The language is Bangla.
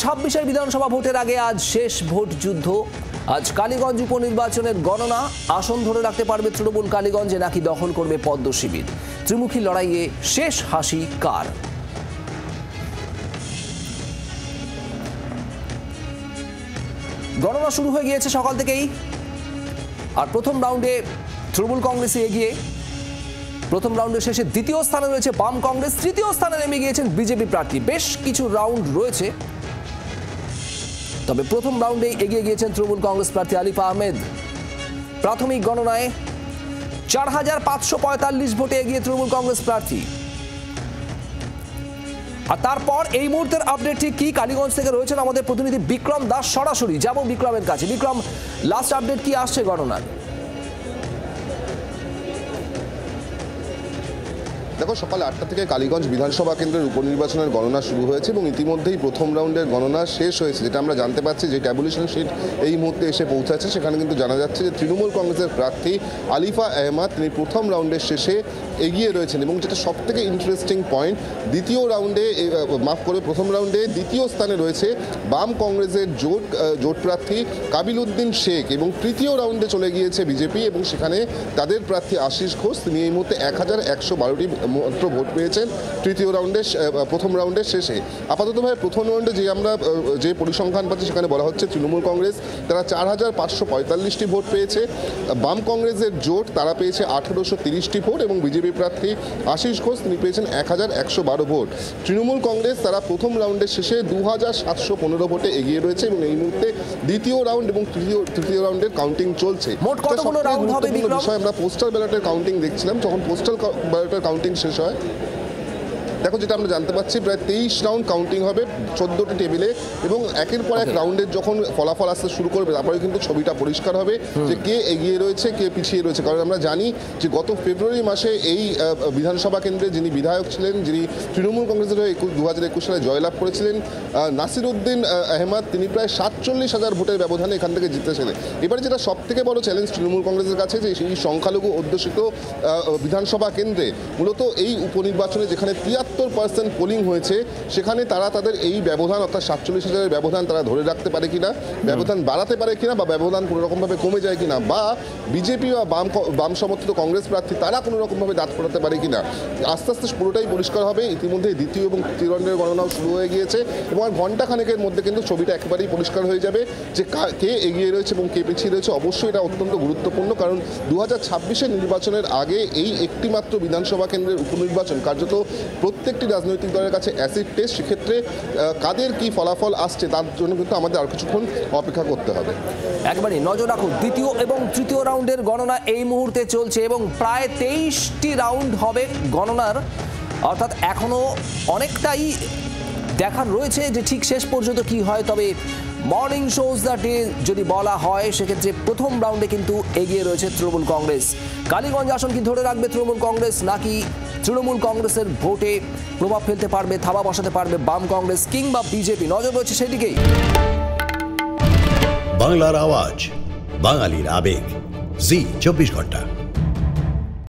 2026-এর বিধানসভা ভোটের আগে আজ শেষ ভোট যুদ্ধ। আজ কালীগঞ্জ উপনির্বাচনের গণনা। আসন ধরে রাখতে পারবে তৃণমূল কালীগঞ্জে নাকি দখল করবে পদ্ম শিবির? ত্রিমুখী লড়াইয়ে শেষ হাসি কার? গণনা শুরু হয়ে গিয়েছে সকাল থেকেই। আর প্রথম রাউন্ডে তৃণমূল কংগ্রেসে এগিয়ে। প্রথম রাউন্ডের শেষে দ্বিতীয় স্থানে রয়েছে বাম কংগ্রেস, তৃতীয় স্থানে নেমে গিয়েছেন বিজেপি প্রার্থী। বেশ কিছু রাউন্ড রয়েছে, তবে প্রথম রাউন্ডে এগিয়ে গিয়েছেন তৃণমূল কংগ্রেস প্রার্থী আলিফা আহমেদ। প্রাথমিক গণনায় 4545 ভোটে এগিয়ে তৃণমূল কংগ্রেস প্রার্থী। আর তারপর এই মুহূর্তের আপডেট ঠিক কি? কালীগঞ্জ থেকে রয়েছেন আমাদের প্রতিনিধি বিক্রম দাস। সরাসরি যাব বিক্রমের কাছে। বিক্রম, লাস্ট আপডেট কি আসছে গণনার? দেখো, সকাল 8টা থেকে কালীগঞ্জ বিধানসভা কেন্দ্রের উপনির্বাচনের গণনা শুরু হয়েছে এবং ইতিমধ্যেই প্রথম রাউন্ডের গণনা শেষ হয়েছে। যেটা আমরা জানতে পারছি, যে ট্যাবুলেশন শিট এই মুহূর্তে এসে পৌঁছাচ্ছে, সেখানে কিন্তু জানা যাচ্ছে যে তৃণমূল কংগ্রেসের প্রার্থী আলিফা আহমেদ তিনি প্রথম রাউন্ডের শেষে এগিয়ে রয়েছেন। এবং যেটা সবথেকে ইন্টারেস্টিং পয়েন্ট, প্রথম রাউন্ডে দ্বিতীয় স্থানে রয়েছে বাম কংগ্রেসের জোট প্রার্থী কাবিলউদ্দিন শেখ, এবং তৃতীয় রাউন্ডে চলে গিয়েছে বিজেপি এবং সেখানে তাদের প্রার্থী আশিস ঘোষ। তিনি এই মুহূর্তে 1112টি মাত্র ভোট পেয়েছেন প্রথম রাউন্ডের শেষে। আপাততভাবে প্রথম রাউন্ডে যে পরিসংখ্যান পাচ্ছি, সেখানে বলা হচ্ছে তৃণমূল কংগ্রেস তারা 4545টি ভোট পেয়েছে, বাম কংগ্রেসের জোট তারা পেয়েছে 1830টি ভোট এবং বিজেপি প্রার্থী আশিস ঘোষ তিনি পেয়েছেন 1112 ভোট। তৃণমূল কংগ্রেস তারা প্রথম রাউন্ডের শেষে 2715 ভোটে এগিয়ে রয়েছে এবং এই মুহূর্তে দ্বিতীয় রাউন্ড এবং তৃতীয় রাউন্ডের কাউন্টিং চলছে। বিষয় আমরা পোস্টাল ব্যালটের কাউন্টিং দেখছিলাম। যখন পোস্টাল ব্যালটের কাউন্টিং শেষ হয়, দেখো যেটা আমরা জানতে পারছি, প্রায় 23 রাউন্ড কাউন্টিং হবে 14টি টেবিলে এবং একের পর এক রাউন্ডের যখন ফলাফল আসতে শুরু করবে, তারপরে কিন্তু ছবিটা পরিষ্কার হবে যে কে এগিয়ে রয়েছে, কে পিছিয়ে রয়েছে। কারণ আমরা জানি যে গত ফেব্রুয়ারি মাসে এই বিধানসভা কেন্দ্রে যিনি বিধায়ক ছিলেন, যিনি তৃণমূল কংগ্রেসের হয়ে 2021 সালে জয়লাভ করেছিলেন, নাসিরউদ্দিন আহমেদ, তিনি প্রায় 47,000 ভোটের ব্যবধানে এখান থেকে জিতেছিলেন। এবারে যেটা সব থেকে বড় চ্যালেঞ্জ তৃণমূল কংগ্রেসের কাছে, যে সেই সংখ্যালঘু অধ্যুষিত বিধানসভা কেন্দ্রে মূলত এই উপনির্বাচনে যেখানে 73% পোলিং হয়েছে, সেখানে তারা তাদের এই ব্যবধান অর্থাৎ 47,000-এর ব্যবধান তারা ধরে রাখতে পারে কিনা, ব্যবধান বাড়াতে পারে কিনা, বা ব্যবধান কোনো রকমভাবে কমে যায় কিনা, বা বিজেপি বা বাম সমর্থিত কংগ্রেস প্রার্থী তারা কোনো রকমভাবে দাঁত ফোটাতে পারে কিনা, আস্তে আস্তে পুরোটাই পরিষ্কার হবে। ইতিমধ্যে দ্বিতীয় এবং তৃতীয় রাউন্ডের গণনাও শুরু হয়ে গিয়েছে এবং আর ঘণ্টাখানেকের মধ্যে কিন্তু ছবিটা একেবারেই পরিষ্কার হয়ে যাবে যে কে এগিয়ে রয়েছে এবং কে পিছিয়ে রয়েছে। অবশ্যই এটা অত্যন্ত গুরুত্বপূর্ণ, কারণ 2026-এর নির্বাচনের আগে এই একটি মাত্র বিধানসভা কেন্দ্রের উপনির্বাচন কার্যত প্রত্যেকটি রাজনৈতিক দলের কাছে অ্যাসিড টেস্ট। সেক্ষেত্রে কাদের কি ফলাফল আসছে তার জন্য কিন্তু আমাদের আর কিছুক্ষণ অপেক্ষা করতে হবে। একবারই নজর রাখুন, দ্বিতীয় এবং তৃতীয় রাউন্ডের গণনা এই মুহূর্তে চলছে এবং প্রায় 23টি রাউন্ড হবে গণনার, অর্থাৎ এখনো অনেকটাই দেখার রয়েছে যে ঠিক শেষ পর্যন্ত কি হয়। তবে মর্নিং শোজ দ্য ডে যদি বলা হয়, সেক্ষেত্রে প্রথম রাউন্ডে কিন্তু এগিয়ে রয়েছে তৃণমূল কংগ্রেস। কালীগঞ্জ আসন কি ধরে রাখবে তৃণমূল কংগ্রেস, নাকি তৃণমূল কংগ্রেসের ভোটে প্রভাব ফেলতে পারবে, থাবা বসাতে পারবে বাম কংগ্রেস কিংবা বিজেপি? নজর রয়েছে সেদিকেই। বাংলার আওয়াজ, বাঙালির আবেগ, জি 24 ঘন্টা।